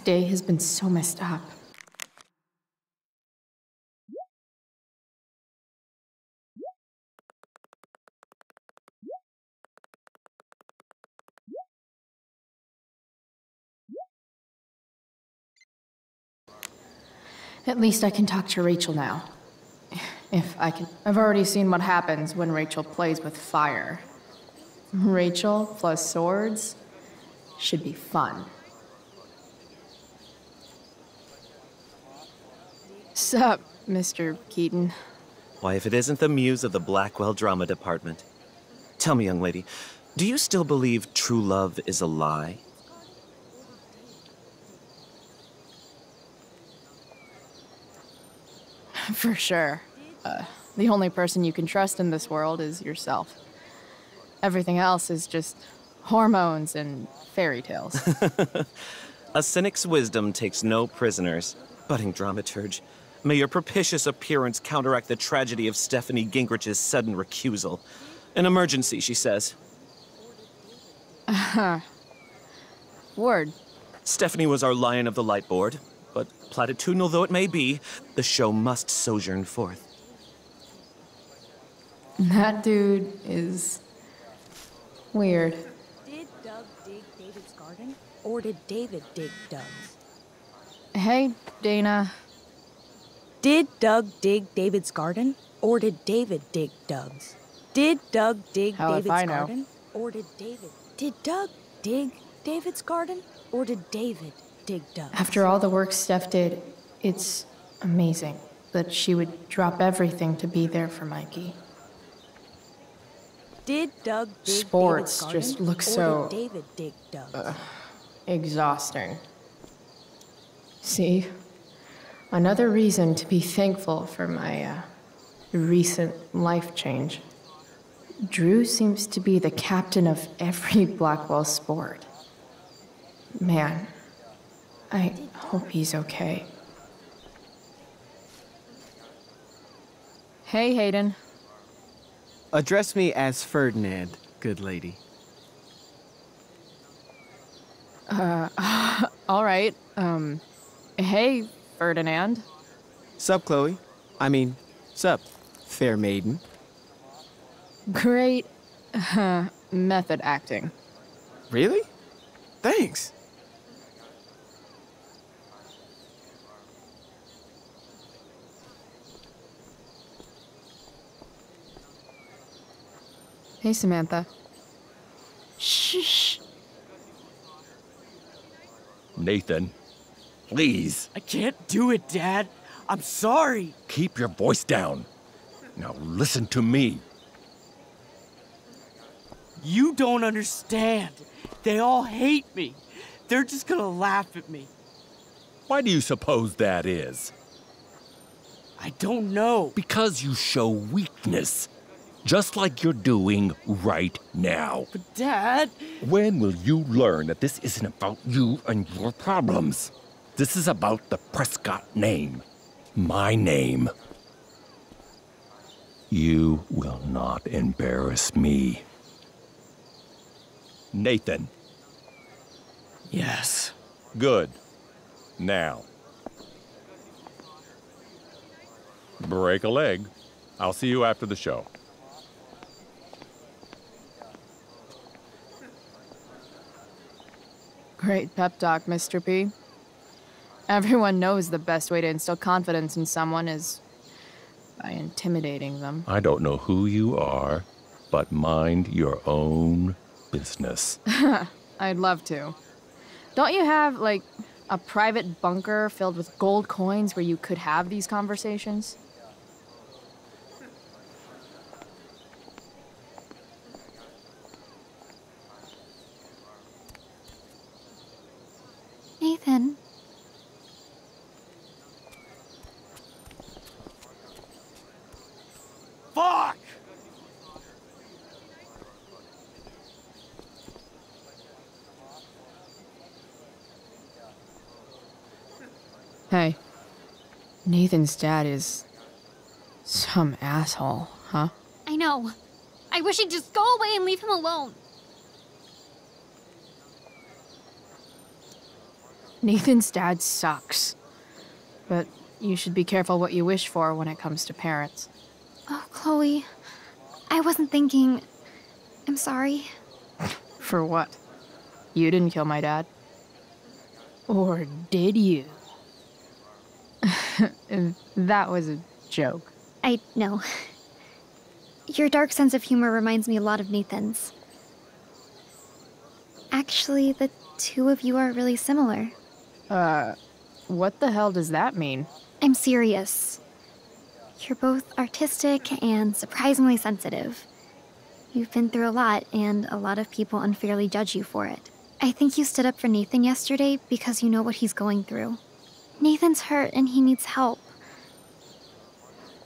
day has been so messed up. At least I can talk to Rachel now. If I can. I've already seen what happens when Rachel plays with fire. Rachel plus swords should be fun. Sup, Mr. Keaton? Why, if it isn't the muse of the Blackwell Drama Department. Tell me, young lady, do you still believe true love is a lie? For sure. The only person you can trust in this world is yourself. Everything else is just hormones and fairy tales. A cynic's wisdom takes no prisoners. Budding dramaturge, may your propitious appearance counteract the tragedy of Stephanie Gingrich's sudden recusal. An emergency, she says. Word. Stephanie was our lion of the light board, but platitudinal though it may be, the show must sojourn forth. That dude is weird. Did Doug dig David's garden, or did David dig Doug's? Hey, Dana. Did Doug dig David's garden, or did David dig Doug's? Did Doug dig How if David's I know? garden, or did David? Did Doug dig David's garden, or did David dig Doug's? After all the work Steph did, it's amazing that she would drop everything to be there for Mikey. Did Doug dig Sports David's garden, just look or so, did David dig Doug's? exhausting. See? Another reason to be thankful for my, recent life change. Drew seems to be the captain of every Blackwell sport. Man, I hope he's okay. Hey, Hayden. Address me as Ferdinand, good lady. All right, hey, Ferdinand. Sup, Chloe? I mean, sup, fair maiden. Great, method acting. Really? Thanks. Hey, Samantha. Shh. Nathan, please, I can't do it, Dad. I'm sorry. keep your voice down. Now listen to me. You don't understand. They all hate me. They're just gonna laugh at me. Why do you suppose that is? I don't know. Because you show weakness, just like you're doing right now. But Dad... When will you learn that this isn't about you and your problems? This is about the Prescott name. My name. You will not embarrass me. Nathan. Yes. Good. Now. Break a leg. I'll see you after the show. Great pep talk, Mr. P. Everyone knows the best way to instill confidence in someone is by intimidating them. I don't know who you are, but mind your own business. I'd love to. Don't you have, like, a private bunker filled with gold coins where you could have these conversations? Nathan. Fuck! Hey, Nathan's dad is some asshole, huh? I know. I wish he'd just go away and leave him alone. Nathan's dad sucks. But you should be careful what you wish for when it comes to parents. Oh, Chloe. I wasn't thinking. I'm sorry. For what? You didn't kill my dad. Or did you? That was a joke. I know. Your dark sense of humor reminds me a lot of Nathan's. Actually, the two of you are really similar. What the hell does that mean? I'm serious. You're both artistic and surprisingly sensitive. You've been through a lot, and a lot of people unfairly judge you for it. I think you stood up for Nathan yesterday because you know what he's going through. Nathan's hurt and he needs help.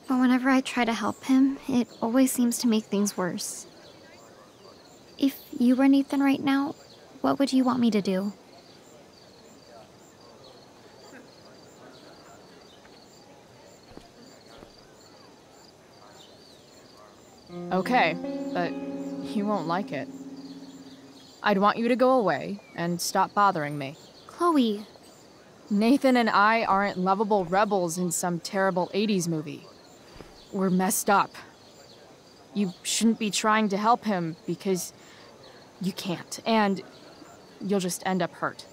But whenever I try to help him, it always seems to make things worse. If you were Nathan right now, what would you want me to do? Okay, but you won't like it. I'd want you to go away and stop bothering me. Chloe. Nathan and I aren't lovable rebels in some terrible 80s movie. We're messed up. You shouldn't be trying to help him because you can't, and you'll just end up hurt.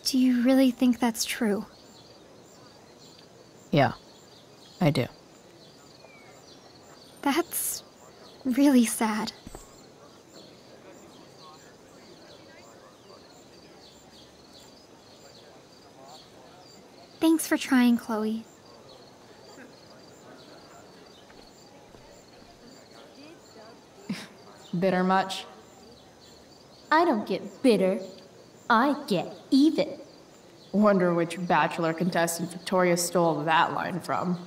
Do you really think that's true? Yeah, I do. That's really sad. Thanks for trying, Chloe. Bitter much? I don't get bitter. I get even. Wonder which Bachelor contestant Victoria stole that line from.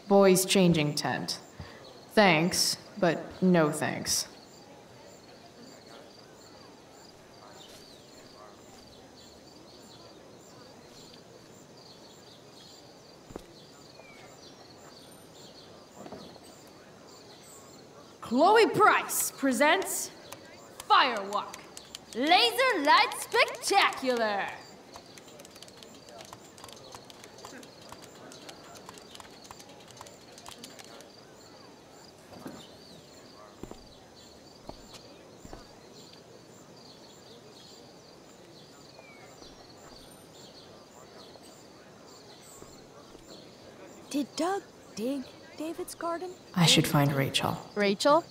Boys changing tent. Thanks, but no thanks. Chloe Price presents Firewalk, Laser Light Spectacular. Did Doug dig David's garden? I should find Rachel. Rachel?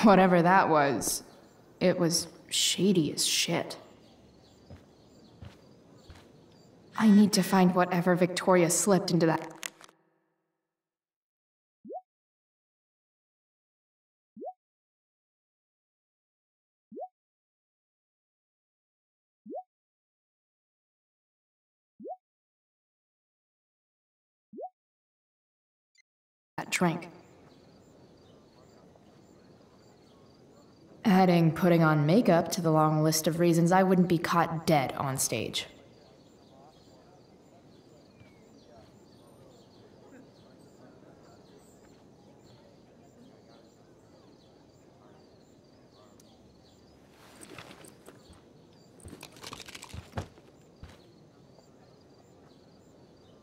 Whatever that was, it was shady as shit. I need to find whatever Victoria slipped into that drink. Adding putting on makeup to the long list of reasons I wouldn't be caught dead on stage.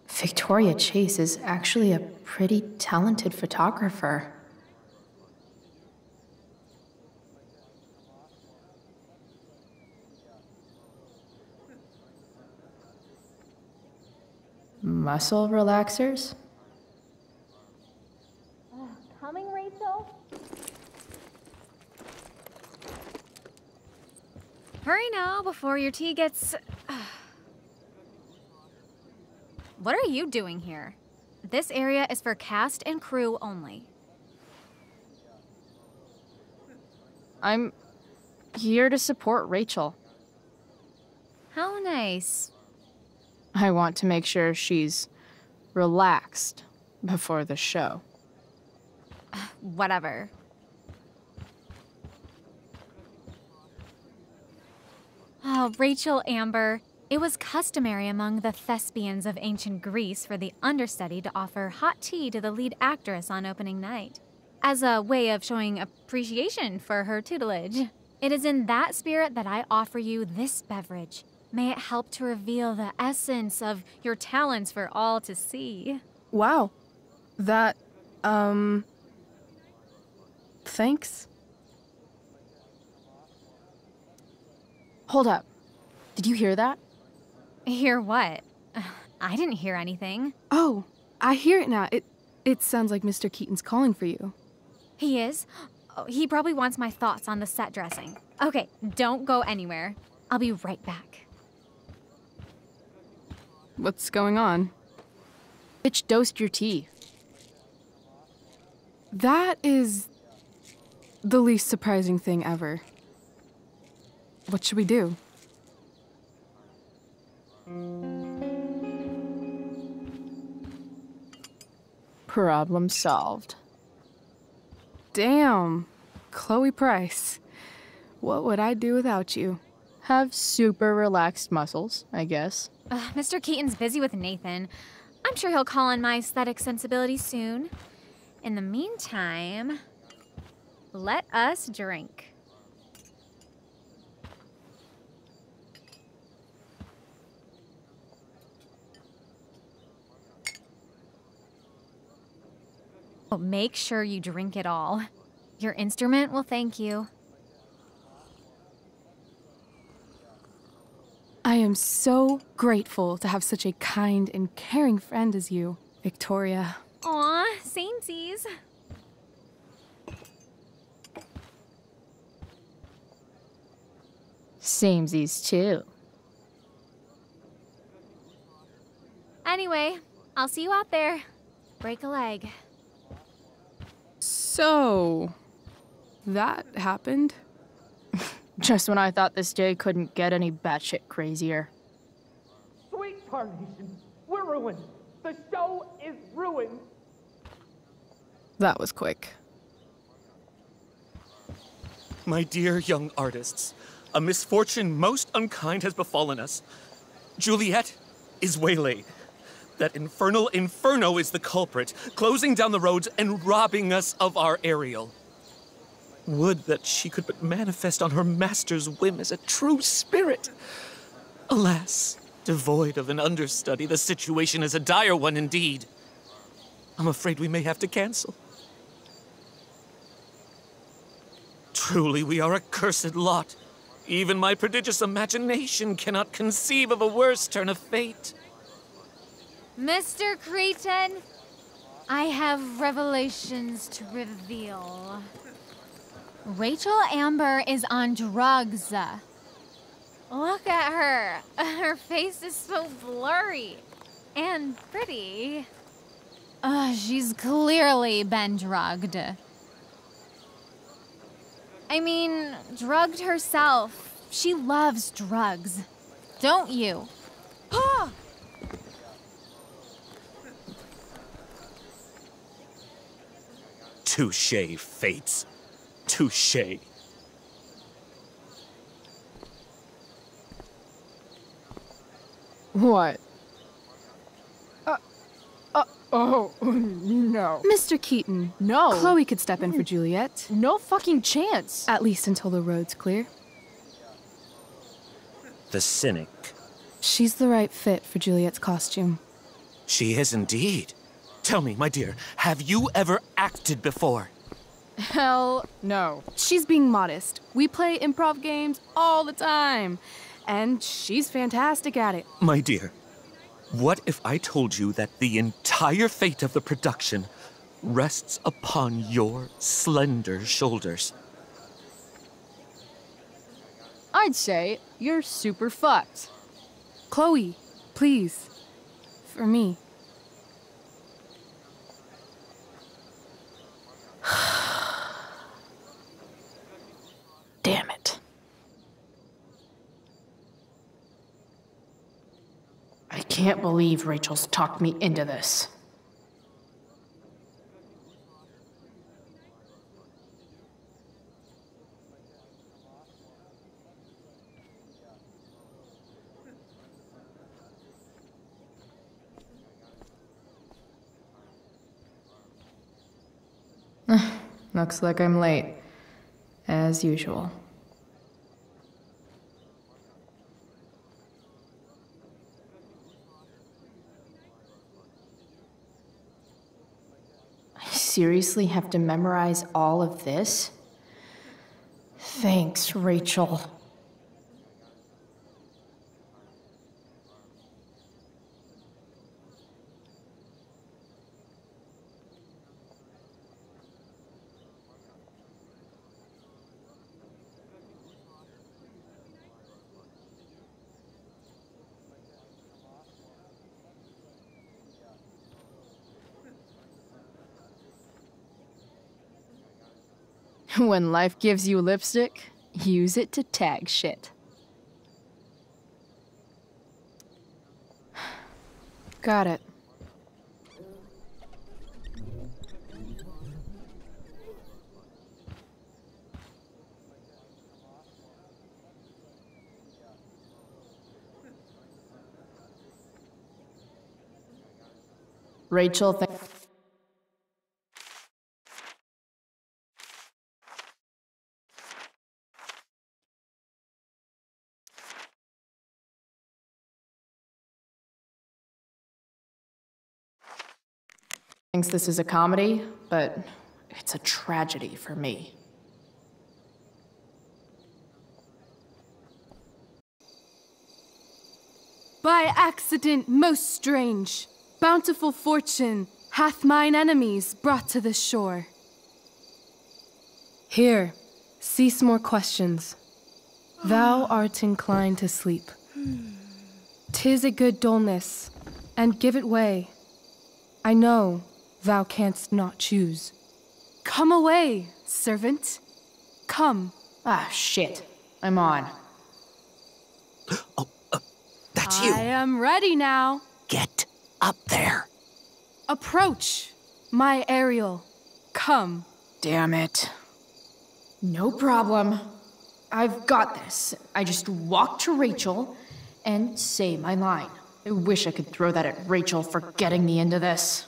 Victoria Chase is actually a pretty talented photographer. Muscle relaxers? Hurry now before your tea gets... What are you doing here? This area is for cast and crew only. I'm here to support Rachel. How nice. I want to make sure she's relaxed before the show. Whatever. Oh, Rachel Amber. It was customary among the thespians of ancient Greece for the understudy to offer hot tea to the lead actress on opening night, as a way of showing appreciation for her tutelage. It is in that spirit that I offer you this beverage. May it help to reveal the essence of your talents for all to see. Wow. That, thanks. Hold up. Did you hear that? Hear what? I didn't hear anything. Oh, I hear it now. It sounds like Mr. Keaton's calling for you. He is? Oh, he probably wants my thoughts on the set dressing. Okay, don't go anywhere. I'll be right back. What's going on? Bitch dosed your tea. That is the least surprising thing ever. What should we do? Problem solved. Damn, Chloe Price. What would I do without you? Have super relaxed muscles, I guess. Mr. Keaton's busy with Nathan. I'm sure he'll call on my aesthetic sensibilities soon. In the meantime, let us drink. Make sure you drink it all. Your instrument will thank you. I am so grateful to have such a kind and caring friend as you, Victoria. Aw, samesies. Samesies too. Anyway, I'll see you out there. Break a leg. So, that happened? Just when I thought this day couldn't get any batshit crazier. Sweet Carnation, we're ruined. The show is ruined. That was quick. My dear young artists, a misfortune most unkind has befallen us. Juliet is waylaid. That infernal inferno is the culprit, closing down the roads and robbing us of our Ariel. Would that she could but manifest on her master's whim as a true spirit. Alas, devoid of an understudy, the situation is a dire one indeed. I'm afraid we may have to cancel. Truly, we are a cursed lot. Even my prodigious imagination cannot conceive of a worse turn of fate. Mr. Creighton, I have revelations to reveal. Rachel Amber is on drugs. Look at her. Her face is so blurry and pretty. She's clearly been drugged. I mean, drugged herself. She loves drugs. Don't you? Touché, fates. Touché. What? Oh, no. Mr. Keaton. No. Chloe could step in for Juliet. No fucking chance. At least until the road's clear. The cynic. She's the right fit for Juliet's costume. She is indeed. Tell me, my dear, have you ever acted before? Hell no. She's being modest. We play improv games all the time. And she's fantastic at it. My dear, what if I told you that the entire fate of the production rests upon your slender shoulders? I'd say you're super fucked. Chloe, please. For me. Damn it. I can't believe Rachel's talked me into this. Looks like I'm late. As usual. I seriously have to memorize all of this? Thanks, Rachel. When life gives you lipstick, use it to tag shit. Got it. Rachel, thinks this is a comedy, but it's a tragedy for me. By accident most strange, bountiful fortune hath mine enemies brought to this shore. Here, cease more questions. Thou art inclined to sleep. 'Tis a good dullness, and give it way. I know thou canst not choose. Come away, servant. Come. Ah, shit. I'm on. That's you. I am ready now. Get up there. Approach, my Ariel. Come. Damn it. No problem. I've got this. I just walk to Rachel and say my line. I wish I could throw that at Rachel for getting me into this.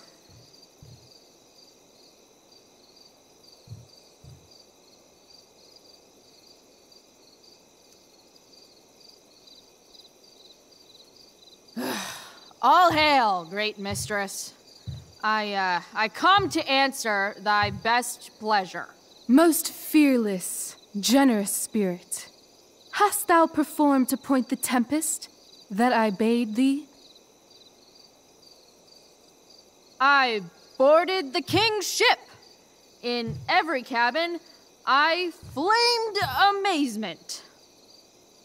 All hail, great mistress. I come to answer thy best pleasure. Most fearless, generous spirit, hast thou performed to point the tempest that I bade thee? I boarded the king's ship. In every cabin, I flamed amazement.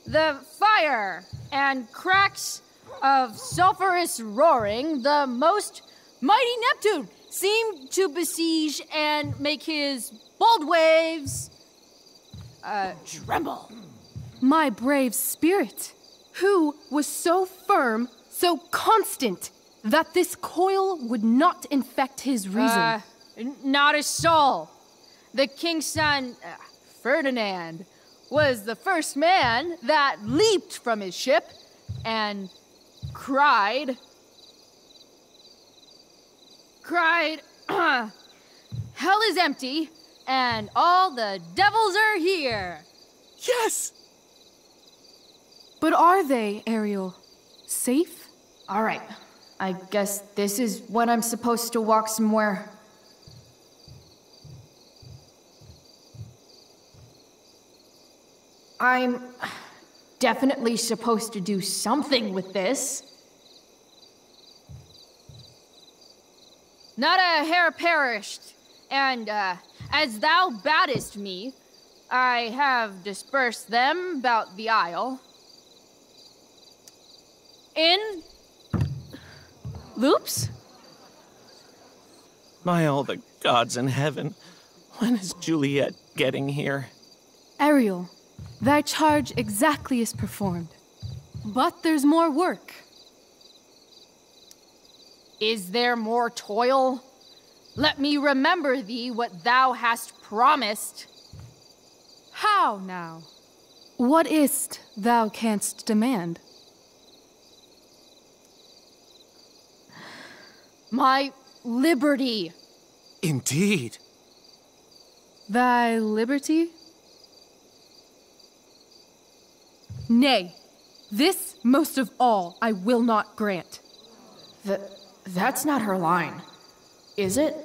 The fire and cracks of sulphurous roaring, the most mighty Neptune seemed to besiege and make his bold waves tremble. My brave spirit, who was so firm, so constant, that this coil would not infect his reason. Not a soul. The king's son, Ferdinand, was the first man that leaped from his ship and cried, hell is empty, and all the devils are here. Yes! But are they, Ariel? Safe? All right. I guess this is when I'm supposed to walk somewhere. I'm definitely supposed to do something with this. Not a hair perished, and as thou baddest me, I have dispersed them about the isle. In loops? My all the gods in heaven, when is Juliet getting here? Ariel, thy charge exactly is performed. But there's more work. Is there more toil? Let me remember thee what thou hast promised. How now? What is't thou canst demand? My liberty. Indeed. Thy liberty? Nay, this most of all I will not grant. That's not her line, is it?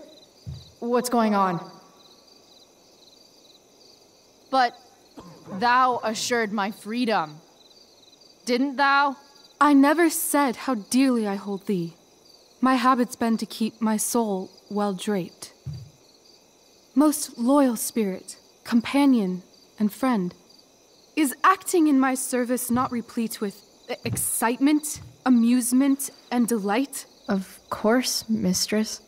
What's going on? But thou assured my freedom, didn't thou? I never said how dearly I hold thee. My habit's been to keep my soul well draped. Most loyal spirit, companion, and friend, is acting in my service not replete with excitement, amusement, and delight? Of course, mistress.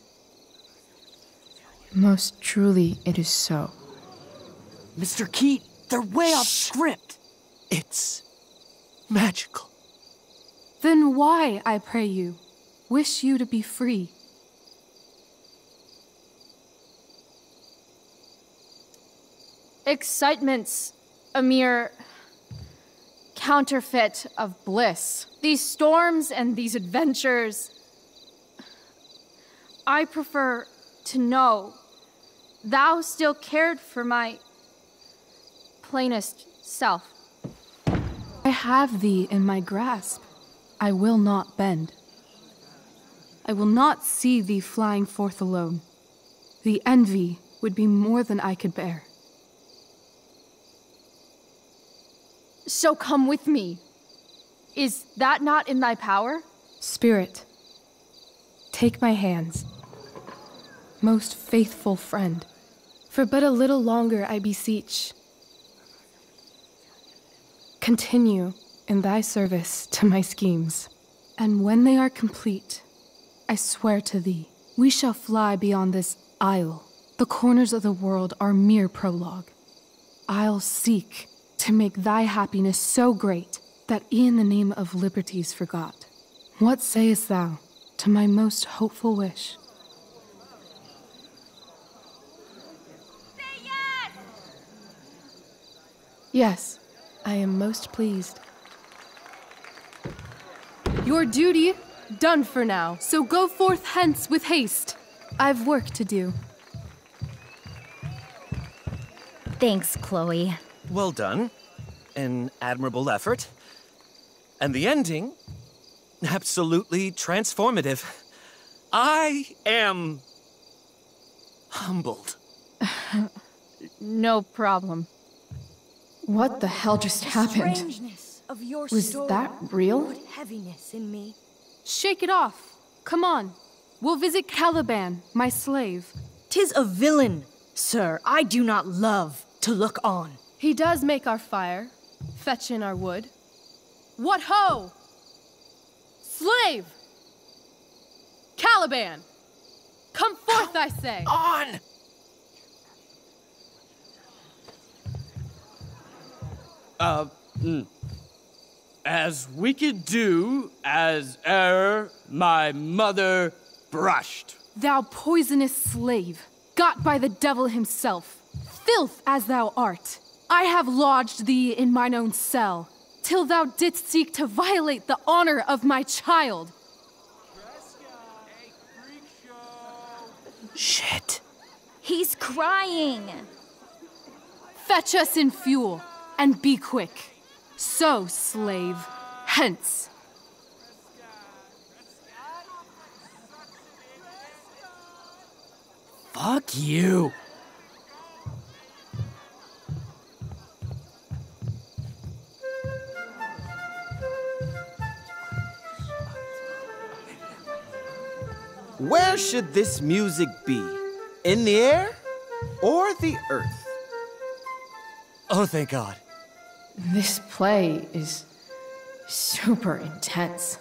Most truly, it is so. Mr. Keat, they're way off script. It's magical. Then why, I pray you, wish you to be free? Excitement's a mere counterfeit of bliss. These storms and these adventures, I prefer to know thou still cared for my plainest self. I have thee in my grasp. I will not bend. I will not see thee flying forth alone. The envy would be more than I could bear. So come with me. Is that not in thy power? Spirit, take my hands. Most faithful friend, for but a little longer I beseech. Continue in thy service to my schemes, and when they are complete, I swear to thee, we shall fly beyond this isle. The corners of the world are mere prologue. I'll seek to make thy happiness so great that e'en the name of liberty's forgot. What sayest thou to my most hopeful wish? Say yes! Yes, I am most pleased. Your duty done for now, so go forth hence with haste. I've work to do. Thanks, Chloe. Well done. An admirable effort. And the ending, absolutely transformative. I am humbled. No problem. What the hell just happened? Strangeness of your Was story that real? put heaviness in me. Shake it off. Come on. We'll visit Caliban, my slave. 'Tis a villain, sir, I do not love to look on. He does make our fire, fetch in our wood. What ho! Slave! Caliban! Come forth, I say! On! As we could do as e'er my mother brushed. Thou poisonous slave, got by the devil himself, filth as thou art, I have lodged thee in mine own cell, till thou didst seek to violate the honor of my child. Shit. He's crying. Fetch us in fuel, and be quick. So, slave, hence. Fuck you. Where should this music be? In the air or the earth? Oh, thank God. This play is super intense.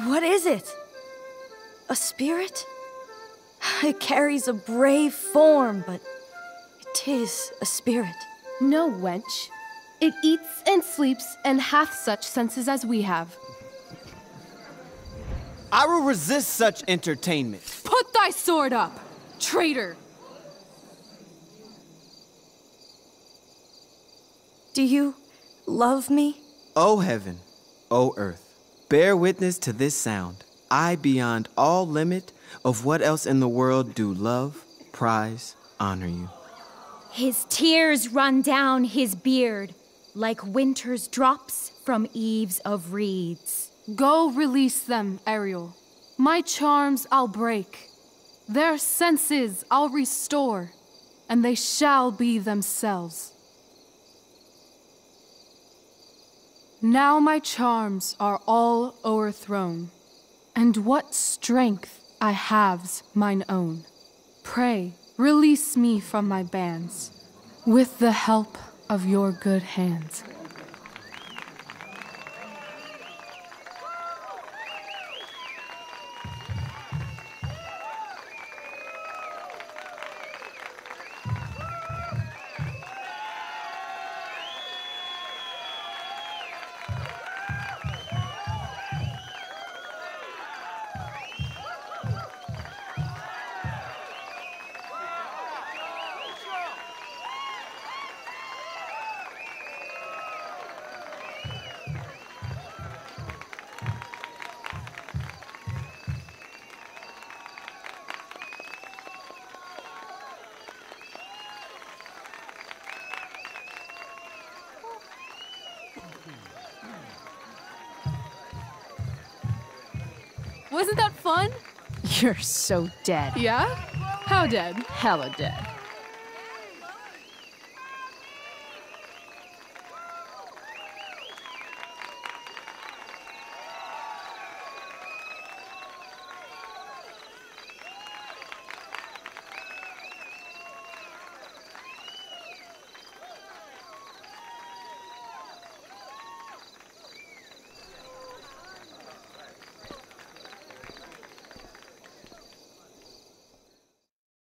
What is it? A spirit? It carries a brave form, but it is a spirit. No, wench. It eats and sleeps and hath such senses as we have. I will resist such entertainment. Put thy sword up, traitor! Do you love me? O heaven, O earth, bear witness to this sound. I, beyond all limit of what else in the world, do love, prize, honor you. His tears run down his beard like winter's drops from eaves of reeds. Go release them, Ariel. My charms I'll break. Their senses I'll restore, and they shall be themselves. Now my charms are all o'erthrown, and what strength I have's mine own. Pray, release me from my bands, with the help of your good hands. Wasn't that fun? You're so dead. Yeah? How dead? Hella dead.